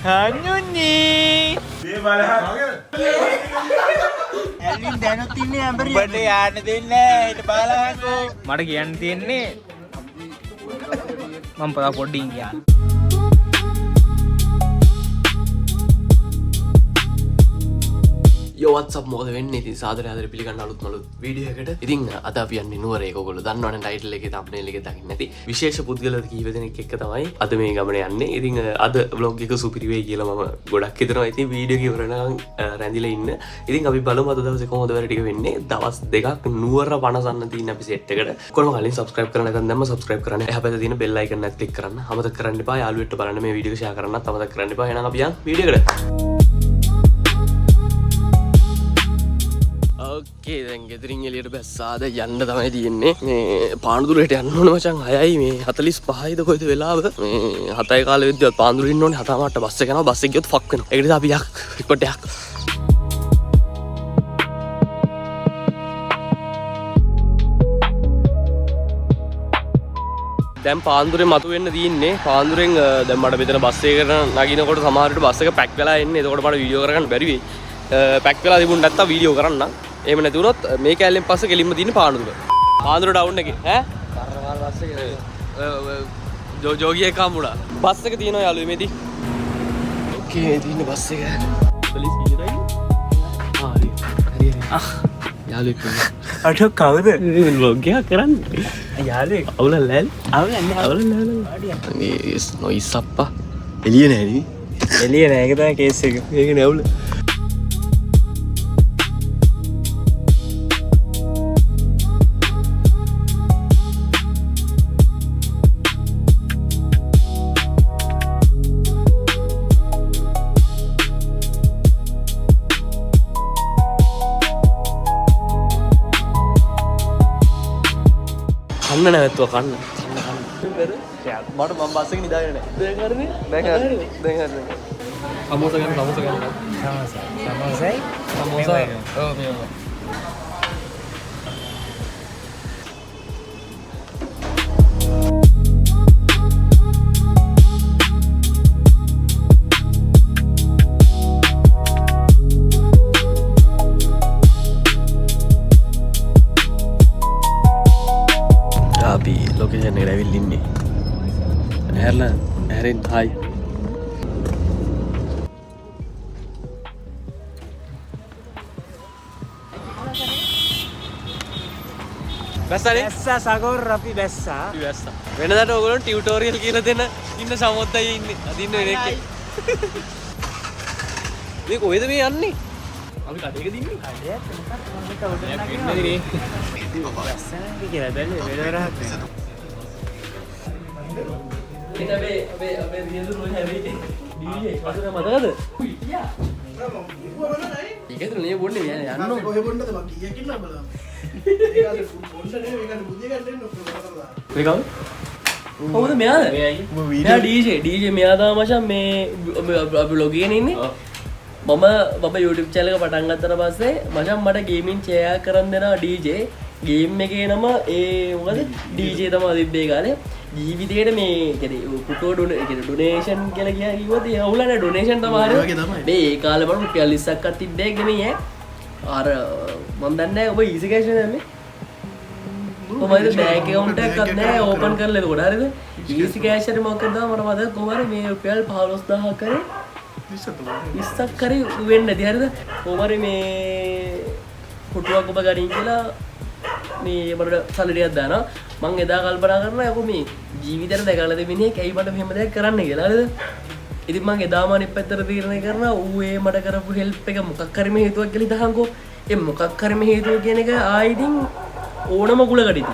හනුනේ මේ බලහන් ඇල්වින් දැනුත් ඉන්නේ ඇඹරිය ඔබට යන්න දෙන්නේ නැහැ හිට බලහන්කෝ මට කියන්න තියෙන්නේ මම පොඩ්ඩින් කියන්න යෝවත්සප් මොකද වෙන්නේ ඉතින් සාදරය ආදරය පිළිගන්න අලුත් මලුත් වීඩියෝ එකට ඉතින් අද අපි යන්නේ නුවරේ ඔයගොල්ලෝ දන්නවනේ ටයිටල් එකේ තම්බ්නේල් එකේ දකින්න නැති විශේෂ පුද්ගලයෝ කීප දෙනෙක් එක්ක තමයි අද මේ ගමන යන්නේ ඉතින් අද vlog එක සුපිරි වෙයි කියලා මම ගොඩක් හිතනවා ඉතින් වීඩියෝ එක ඉවර වෙනකන් රැඳිලා ඉන්න ඉතින් අපි බලමු අද දවසේ කොහොමද වැඩ ටික වෙන්නේ දවස් දෙකක් නුවර පනසන්න තියෙන අපි සෙට් එකට කොහොම කලින් subscribe කරන්න නැත්නම් දැම්ම subscribe කරන්න එහා පැත්තේ තියෙන bell icon එක click කරන්න අමතක කරන්න එපා යාළුවෙක්ට බලන්න මේ වීඩියෝ එක share කරන්නත් අමතක කරන්න එපා එහෙනම් අපි යන් වීඩියෝ එකට ඕකේ දැන් ගෙදරින් එළියට බැස්සාද යන්න තමයි තියෙන්නේ මේ පානදුරේට යන්න ඕනේ මචං 6යි මේ 45යිද කොයිද වෙලාව මේ 7යි කාලෙ වෙද්දිවත් පානදුරේ ඉන්න ඕනේ 7:00ට බස් එක යනවා බස් එක ගියොත් ෆක් වෙනවා ඒකට අපි යක් රිපෝට් එකක් දැන් පාන්දුරේ මතු වෙන්න තියෙන්නේ පාන්දුරෙන් දැන් මට මෙතන බස් එකකට නගිනකොට සමහර විට බස් එක පැක් වෙලා එන්නේ එතකොට මට වීඩියෝ කරගන්න බැරි වෙයි පැක් වෙලා තිබුණ නැත්තම් වීඩියෝ කරන්න එහෙම නැති වුණොත් මේ කැලෙන් පස්සේ කෙලින්ම තියෙන්නේ පානදුර පානදුර ටවුන් එකේ ඈ කරමාල් බස් එකේ ජෝගියේ කම්බුණා බස් එක තියෙනවා යාළුවෝ මේදී ඕකේ මේ තියෙන බස් එක පොලිස් කීයටයි හරි යාළුවෙක් අට කවුද vlog එකක් කරන්නේ යාළුවෙක් අවුල ලෑල් අවුල ලෑල් මේ නොයිස් අප්පා එළිය නෑ නේ එළිය නෑ ඒක තමයි කේස් එක මේක නෑ අවුල කන්න නැවතුවා කන්න මට මම බස් එකේ නිදාගෙන නෑ දැන් හරිනේ සමෝසා ගන්න සමෝසයි සමෝසා ඔව් මේව අපි ලොකේෂන් එකට ඇවිල්ලා ඉන්නේ. ඇහැරලා ඇහැරෙන් හයි. බැස්සනේ? බැස්සා සගෝර අපි බැස්සා. අපි බැස්සා. වෙනදාට ඔයගොල්ලෝ ටියුටෝරියල් කියලා දෙන ඉන්න සමොද්දයි ඉන්නේ. අද ඉන්න වෙන එකේ. මේ කොහෙද මේ යන්නේ? අපි කඩේක දින්නේ. කඩේක් මොකක්ද මම කවුරුද නගින්නේ? බැස්සනේ කියලා බැලුවේ වෙලවරහත් වෙනවා. ඒක අපේ දියදු රෝල් හැවි DJ කවුරුද මතකද? යා. ඒකද නේ බොන්නේ යන්න ඕනේ. කොහෙ බොන්නද මං කීයක් ඉන්නවා බලන්න. ඒකද බොන්න නේ මේකට බුද්ධිය ගන්න දෙන්න ඔක්කොම කරලා. මේ කවුද? කවුද මෙයාද? මෙයා DJ මෙයා තමයි මචං මේ අපි vlog එකේ ඉන්නේ. මම YouTube channel එක පටන් ගත්තට පස්සේ මචං මට ගේමින් ෂෙයා කරන් දෙනවා DJ ගේම් එකේ නම මොකද DJ තමයි තිබ්බේ කාලේ ජීවිතේට මේ කියන්නේ පුටෝ ඩොනේෂන් කියලා කිව්වොත් ඒ අවුල නැහැ ඩොනේෂන් තමයි මේ ඒ කාලේ මම රුපියල් 20ක් අත් තිබ්බේ ගෙමී අර මම දන්නේ නැහැ ඔබ easy cash නේද මේ කොහමද බෑන්ක් account එකක් නැහැ ඕපන් කරලා එතකොට හරිද easy cash එකේ මොකද මට මතක කොහමද මේ රුපියල් 15000 කරේ 20ක් කරේ වෙන්නේ නැති හරිද කොහමද මේ පුටුවක් ඔබ ගනින් කියලා මේ මට සල්ලි ටිකක් දානවා මං එදා කල්පනා කරනවා යකෝ මේ ජීවිතේට දැකලා දෙ මිනිහෙක් ඇයි මට මෙහෙම දෙයක් කරන්න කියලා හරිද ඉතින් මං එදාම අනිත් පැත්තට තීරණය කරනවා ඌ ඒ මට කරපු හෙල්ප් එක මොකක් හරි මේ හේතුවක් කියලා ඉතහංකෝ ඒ මොකක් හරි මේ හේතුව කියන එක ආයිතින් ඕනම කුලකට ඉතින්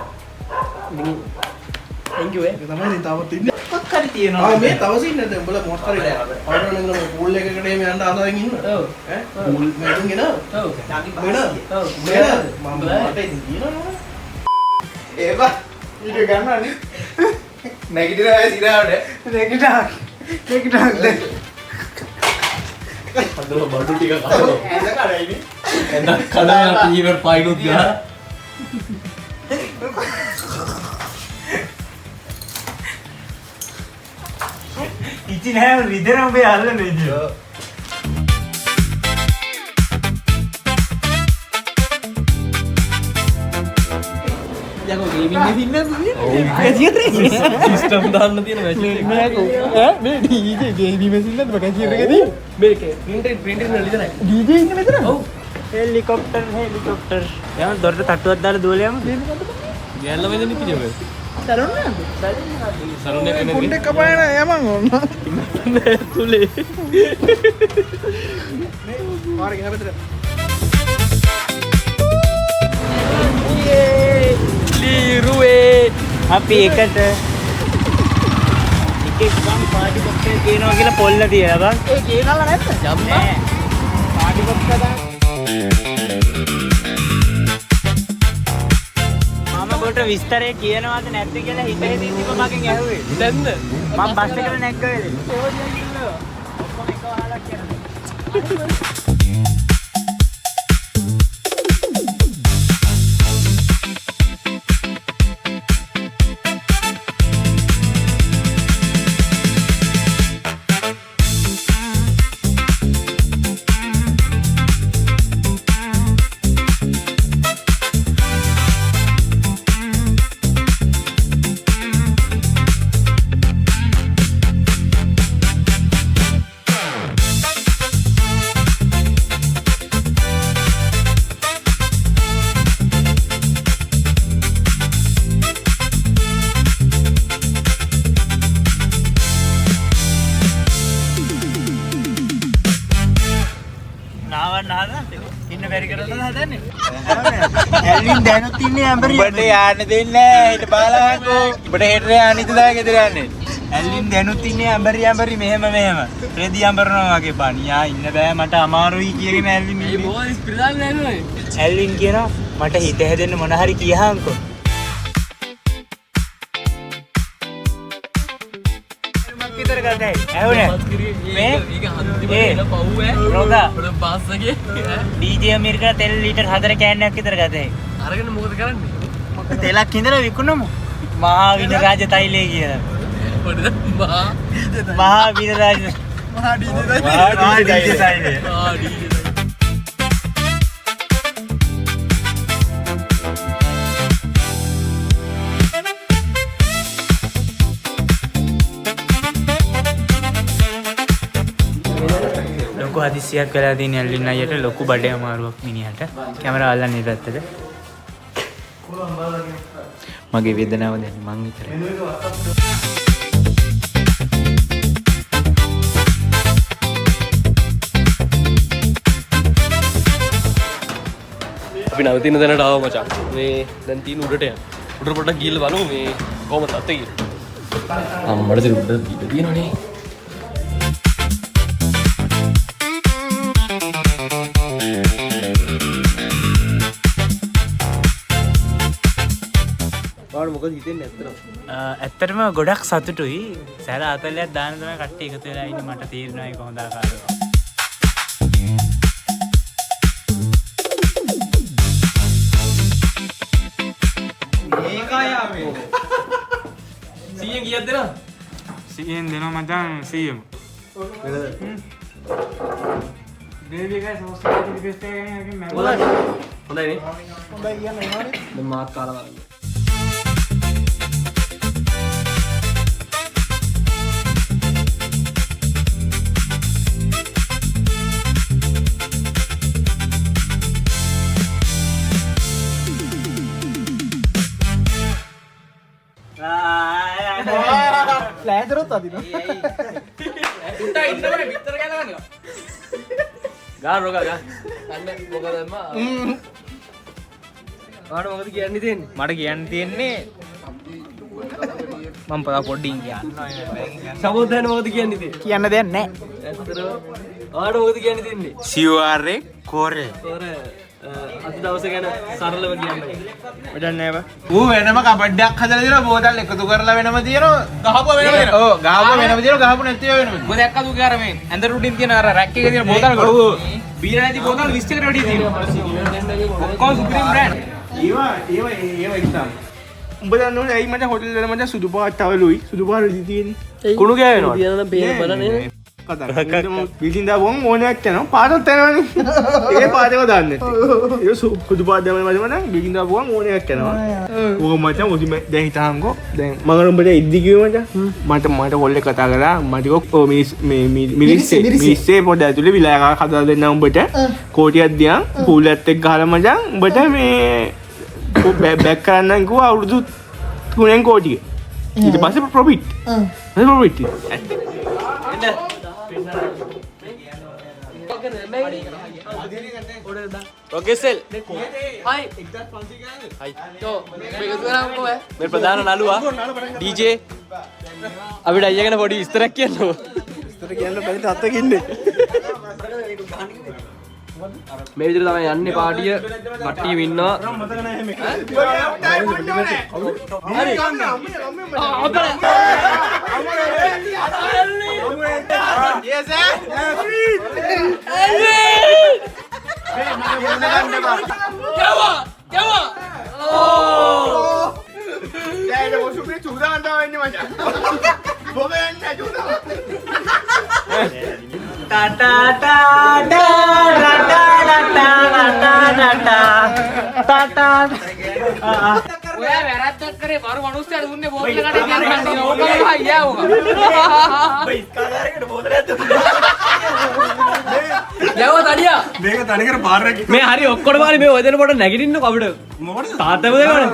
thank you තමයි තවත් ඉන්නේ මොකක් හරි තියෙනවා මේ තවස් ඉන්නේ නැද්ද උඹලා මොකක් හරි ආවරණ නේද පූල් එකකට එහෙම යන්න ආසාවෙන් ඉන්නවා ඔව් ඈ පූල් මේකෙන් ගෙන ඔව් ඔව් මම මට ඉතින් කියනවා ඒවා වීඩියෝ ගන්නවනේ නැගිටිනවා ඉරාවට නෙගිටක් දැන් අදලා බඩු ටික කනවා ඇඳ කරයිනේ එන්න කඩාන ටීවර් පයින්ුත් ගා ඉතින් නෑ රිදෙන උඹේ අල්ලන විදිය. යකෝ ගේමින් එකේ ඉන්නේ සිස්ටම් දාන්න තියෙන මැෂින් එක මේ DJ ගේමින් මැෂින් එකද බකන් කියර එකදී මේක ප්‍රින්ටර් වල ඉතනයි DJ ඉන්නේ මෙතන ඔව් හෙලිකොප්ටර් යම දොරට තට්ටුවක් දාලා දුවල යමු. ගෑල්ල වෙන්නේ පිටියම සරුන්නේ කෙනෙක් කුණ්ඩේ කපායන යමන් ඕන තුලේ මාර ගෙන පැත්තට ලීරුවේ අපි එකට එකෙක් ගම් පාටි බොක්ස් එක කියනවා කියලා පොල්ල තියලා බං. ඒ ගේනල්ලා නැද්ද ජම්බා පාටි බොක්ස් එක දාන්න. මම කොට විස්තරේ කියනවාද නැද්ද කියලා හිත හිතින් ඉතින් මගෙන් ඇහුවේ. දැන්ද මම බස් එකට නැග්ග වෙලේ. ඔක්කොම එක වහලා කියනවා. ඉන්න බැරි කරලා හදන්නේ. ඇල්වින් දැනුත් ඉන්නේ ඇම්බරි උඹට යන්න දෙන්නේ නැහැ. ඊට බලහන්කෝ. උඹට හෙට යන්න දාය ගෙදර යන්නේ. ඇල්වින් දැනුත් ඉන්නේ ඇම්බරි මෙහෙම. රෙදි අඹරනවා වගේ බණියා ඉන්න බෑ මට අමාරුයි කියගෙන ඇල්වින් මේ බෝස් ප්‍රිදාල් නෑනේ ඇල්වින් කියනවා මට හිත හැදෙන්න මොන හරි කියහන්කෝ. මම විතර ගන්නයි. ඇහුනේ. මේ ඒක හන්දිම පව් රෝගා. පොඩ පාස්සගේ DJ අමෙරිකා තෙල් ලීටර් 4 කෑන්නක් විතර ගතයි. අරගෙන මොකද කරන්නේ තෙලක් ඉඳලා විකුණමු. මහා විනරාජ තෛලය කියලා. පොඩ මහා මහා විනරාජ මහා DJ මහා DJ තෛලය. ලොකු හදිසියක් වෙලා තියෙන ඇල්ලින් අයියට ලොකු බඩේ අමාරුවක් මිනිහට. කැමරාව අල්ලන්නේ පැත්තට. මගේ වේදනාව දැන් මං විතරයි. අපි නවතින දැනට ආව මචං මේ දැන් තියෙන උඩට යන්න උඩට පොඩ්ඩක් ගිහලා බලමු මේ කොහමද අතේ කියලා අම්මට දෙන්න උඩට දීලා තියෙනවනේ ඔයාලට මොකද හිතෙන්නේ ඇත්තටම ගොඩක් සතුටුයි. සැර අතලයක් දාන තමයි කට්ටිය එකතු වෙලා ඉන්නේ මට තීරණා ඒක හොඳ ආකාරව. ඒකයි ආවේ 100 කීයක් දෙනවා 100න් දෙනවා මචං 100ම. දේවි එකයි සෝස්ටර් රික්වෙස්ට් එකකින් මම හොඳයි නේ හොඳයි කියන්නේ එනවනේ දැන් මාත් කාලා බලන්න ලෑදරොත් අදිනවා උන්ට ඉන්නවනේ පිටර ගාලා ගන්නවා ගාන රෝගා ගා අන්න මොකද අම්මා ඔයාලට මොකද කියන්න තියෙන්නේ මට කියන්න තියෙන්නේ මම පොඩ්ඩින් කියන්න. සමෝදයන් මොකද කියන්න තියෙන්නේ කියන්න දෙයක් නැහැ ඇත්තටම ඔයාලට මොකද කියන්න තියෙන්නේ සිවුරේ කොරේ. ඔර අද දවස ගැන සරලව කියන්න වැඩක් නෑ බා. ඌ වෙනම කබඩ්ඩයක් හදලා දෙනවා බෝතල් එකතු කරලා වෙනම තියෙනවා ගහපුවා වෙනම තියෙනවා ඔව් ගහපුවා වෙනම තියෙනවා ගහපු නැති ඒවා වෙනම මොකද දැක්කද උගේ අර මේ ඇඳ රුටින් තියෙන අර රැක් එකේ තියෙන බෝතල් කොට. බීලා නැති බෝතල් 20 කට වැඩි තියෙනවා. ඔක්කොම සුප්‍රීම බ්‍රෑන්ඩ්. ඒවා එක්සම් උඹ දන්නවනේ ඇයි මචං හොටෙල් වල මචං සුදු පාට තවලුයි සුදු පාට රෙදි තියෙන්නේ. කුණු ගෑවෙනවා. තියන බේර බලන්නේ. විසින්දා වොන් ඕනයක් යනවා පාටත් යනවනේ. ඒ පාටේව දාන්න නැත්තේ. ඒක සුදු පාට දැමන මම විසින්දා වොන් ඕනයක් යනවා. ඕක මචං ඔසි දැන් හිතාංගෝ දැන් මම උඹට ඉද්දි කිව්ව මචං මට කොල්ලේ කතා කරා මට කිව්වා මිනිස්සේ පොඩ ඇතුලේ විලාකාවක් හදලා දෙන්න උඹට කෝටියක් දියන් පූලත් එක්ක ගහලා මචං උඹට මේ බැක් කරන්න කිව්වා අවුරුදු 3 කෝටිය. ඊට පස්සේ ප්‍රොෆිට්. ප්‍රොෆිට්. ओके सेल हाय हाय तो मेरे प्रधान नालुआ डीजे अभी डाइए का बॉडी इस तरह किया नो इस तरह किया नो पहले ताते किन्ने මේ විදිහට තමයි යන්නේ පාටිය කට්ටිය ඉන්නවා හරි ඔයා වැරද්දක් කරේ බරු මනුස්සයාට දුන්නේ බෝතල කඩේ තියන්න කන්නේ ඕකම අයියා ඕක. යව තඩියා මේක තනිකර පාරක් මේ හරි ඔක්කොම මාරි මේ ඔය දෙන පොට නැගිටින්නකො අපිට මොකටද තාත්තම දෙනවනේ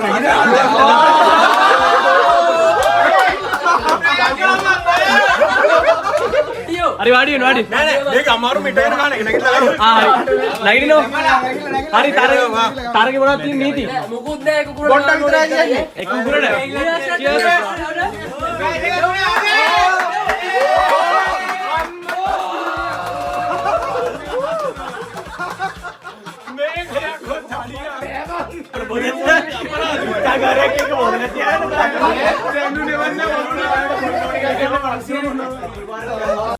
හරි වාඩි වෙන්න වාඩි නෑ නෑ මේක අමාරු මිටේන ගන්න එක නැගිටලා ගන්න ආ හරි නැගිටිනෝ හරි තරගේ මොනවද තියෙන නීති මොකුත් නෑ කුකුරට පොට්ට විතරයි කියන්නේ එක කුකුරට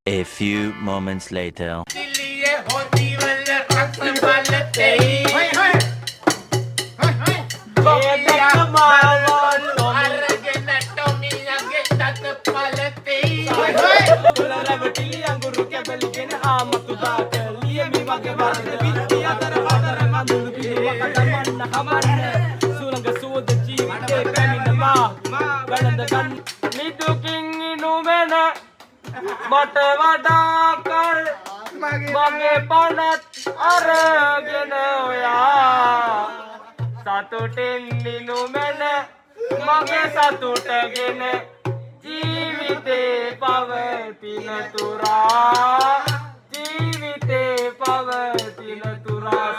A few moments later. මට වඩා කල් මගේ පනත් අරගෙන ඔයා සතුටින් නිනු මැන මගේ සතුටගෙන ජීවිතේ පවතින තුරා ජීවිතේ පවතින තුරා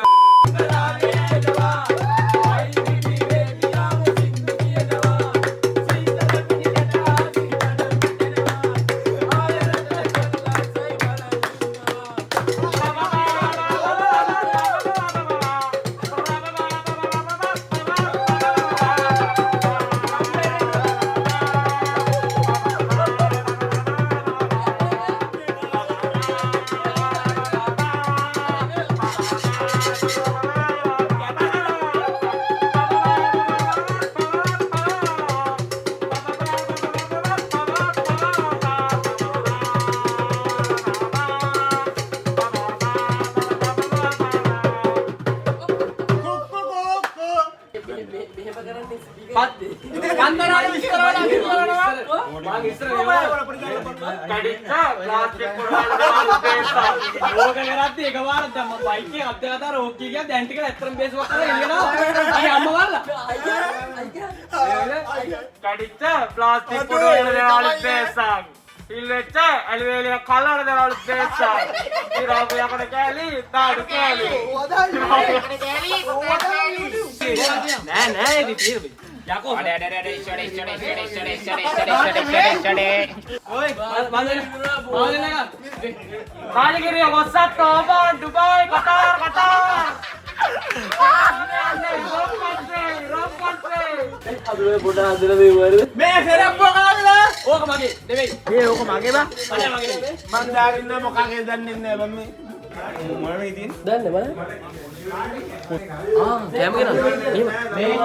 प्लास्टिक दुबई कतार कतार මේ සරප්ප කාලා ඕක මගේ නෙවෙයි මේ ඕක මගේ බා අනේ මගේ නෙවෙයි මං දාගෙන මොකක්ද දන්නේ නැහැ මම මොනවද ඉතින් දන්නේ බලන්න කෑම ගෙනල්ලා එහෙම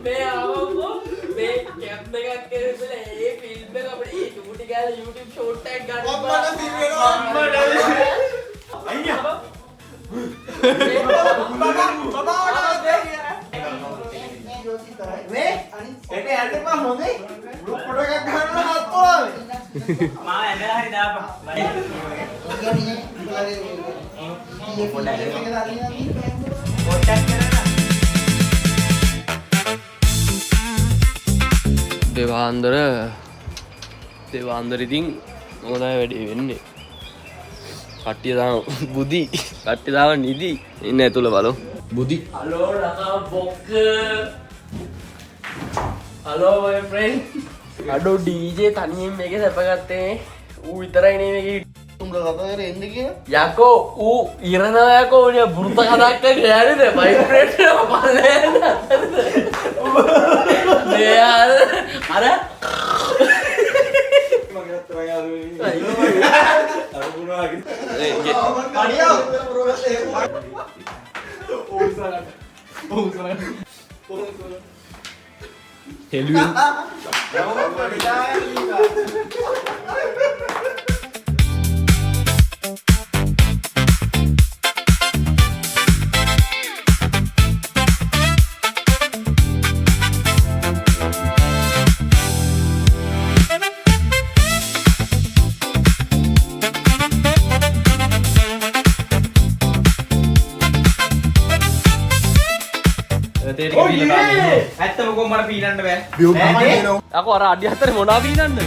මේ ආවෝ මේ කැප් එකක් කරලා ඒ ෆිල්ම් එක අපිට ඒ ඩියුටි ගාලා YouTube ෂෝට් එකක් ගන්න දේවාන්දර ඉතින් මොනයි වැඩේ වෙන්නේ කට්ටිය දාන බුදි කට්ටිය දාන නිදි ඉන්න ඇතුළ බලමු බුදි හලෝ නකා බොක්ක හලෝ මයි ෆ්‍රෙන්ඩ් අඩෝ ඩීජේ තනියෙන් මේක සැපගත්තේ ඌ විතරයි නේ මේක යකෝ ඌ ඉරනවා යකෝ උනිය බුරුත කතා කරගෙන යන්නේ වයිබ්‍රේට් එක බලන්න නේ අර ඇත්තම කොහොමද පීනන්න බෑ. අකෝ අර අඩිය හතරේ මොනවා පීනන්නද?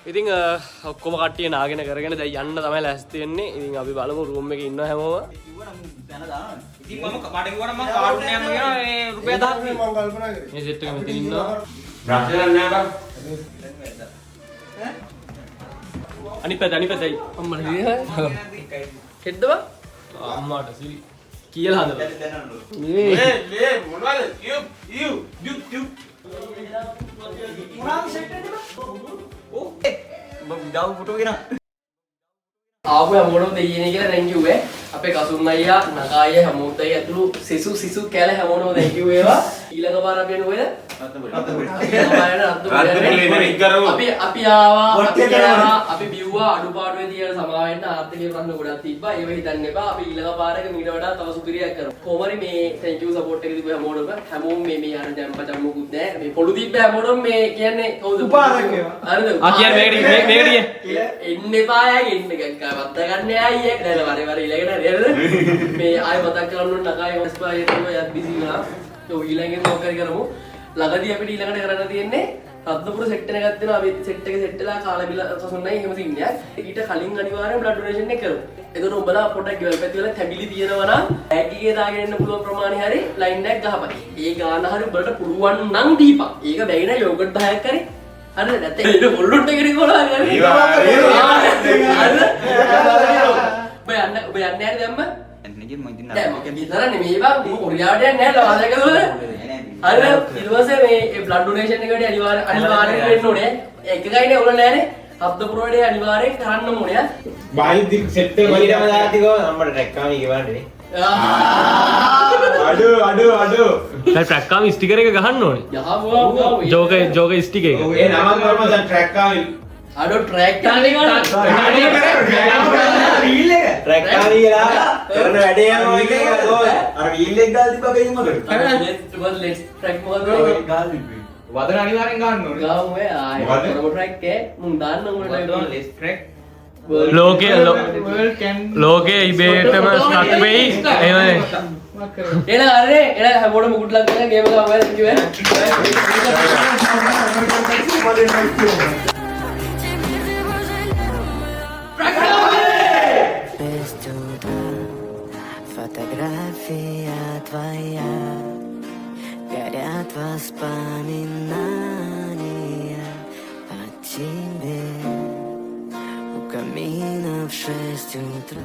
ඉතින් ඔක්කොම කට්ටිය නාගෙන කරගෙන දැන් යන්න තමයි ලෑස්ති වෙන්නේ. ඉතින් අපි බලමු රූම් එකේ ඉන්න හැමෝම. ඉතින් මම මට කිව්වනම් මම කාටුන් යන්න කියලා ඒ රුපියල් 1000ක් මම කල්පනා කරේ. මේ සෙට් එක මෙතන ඉන්නවා. රාජ්‍යයන් නෑ බං. අනිත් පැත්තයි. අම්මලා හිරියයි. හෙද්ද බං? අම්මාට සිරි. කියලා හදලා. ලේ මොනවද? යු මොනවාද සෙට් එකද? ඕ මම දාව ෆොටෝ ගෙනා. ආපු හැමෝටම දෙයියනේ කියලා thank you අපේ කසුන් අයියා නගා අයියා හැමෝටම ඇතුළු සිසු කැල හැමෝටම thank you වේවා. ඊළඟ පාර අපි යන්නේ කොහෙද? අපි ආවා අපි බිව්වා අඩුපාඩුවේ තියෙන සමාවෙන්න ආර්ථිකීය ප්‍රශ්න ගොඩක් තිබ්බා. ඒව හිතන්න එපා. අපි ඊළඟ පාරක මීට වඩා තව සුපිරියක් කරමු. කොහොමරි මේ thank you support එක දීපු හැමෝටම මේ අර ජම්පචම්මුකුත් නැහැ. මේ පොළු දීප්ප හැමෝටම මේ කියන්නේ කවුද? උපාරක් ඒවා. හරිද? කියන්නේ මේකට එන්න එපා යගේ එන්න ගක්කා වත්ත ගන්න ආයි ඒක නේද වරේ වරේ ඊළඟට හරියද? මේ ආයි මතක් කරන්න ඕන නගායි හොස්පිටල් එකේ යත් බිසි වුණා. ඒ ඊළඟට මොකක් කරමු? ළඟදී අපිට ඊළඟට කරන්න තියෙන්නේ රත්නපුර සෙට් එකක් දෙනවා. අපි සෙට් එක සෙට් වෙලා කාලා බිල සොසොන්නයි එහෙම සින්නයක්. ඊට කලින් අනිවාර්යෙන් බ්ලඩ් ඩොනේෂන් එක කරමු. එතකොට උඹලා පොඩක් ගෙවල් පැති වල තැඹිලි තියෙනවා නම් බෑග් එකේ දාගෙන එන්න පුළුවන් ප්‍රමාණය හරි ලයින් එකක් ගහපන්. ඒ ගාන හරි උඹලට පුළුවන් නම් දීපන්. ඒක බැරි නම් යෝගට් 10ක් කරේ. හරිද? නැත්නම් ඒක පොල්ලොට් එකකින් කොලා හරි. හරිද? ඔබ යන්නේ හරි දැම්ම? එන්නකින් මම ඉතින් දැන් මම විතරනේ මේ බා කොරියාවට යන්නේ නැහැ ලවාදකවල. හරිද? ඊට පස්සේ මේ බ්ලඩ් ඩොනේෂන් එකට අනිවාර්යයෙන් වෙන්න ඕනේ. එකගයිනේ උල නැහැනේ. හබ්දපුරවලේ අනිවාර්යෙන් කරන්න ඕනේ. බාහිර සෙට් එක වලින්ම දාතිකෝ අපිට ට්‍රැක්කාම ඉවන්නේ. අඩු. දැන් ට්‍රැක්කාම ස්ටිකර් එක ගහන්න ඕනේ. යහුවා ජෝක ස්ටිකර් එක. ඒ නමක් කරමු දැන් ට්‍රැක්කාම අඩෝ ට්‍රැක්කාම එක රීල් එක ට්‍රැක් කාරියලා කරන වැඩේ යනවා එකේ අර වීල් එක ගාලා තිබ්බා කයින් මගට let's track මොකද වදන අනිවාර්යෙන් ගන්න ඕනේ ගාමු ඔය ආයෙ කරමු track එක මුන් දාන්න උඹට let's track ලෝකයේ ඉබේටම ස්ටක් වෙයි එහෙමනේ එන අරනේ එන හැමෝටම good luck කරලා ගේම ගාමු වෙයි කිව්වේ Без туда фотография твоя, горят воспоминания о тебе у камина в 6 утра.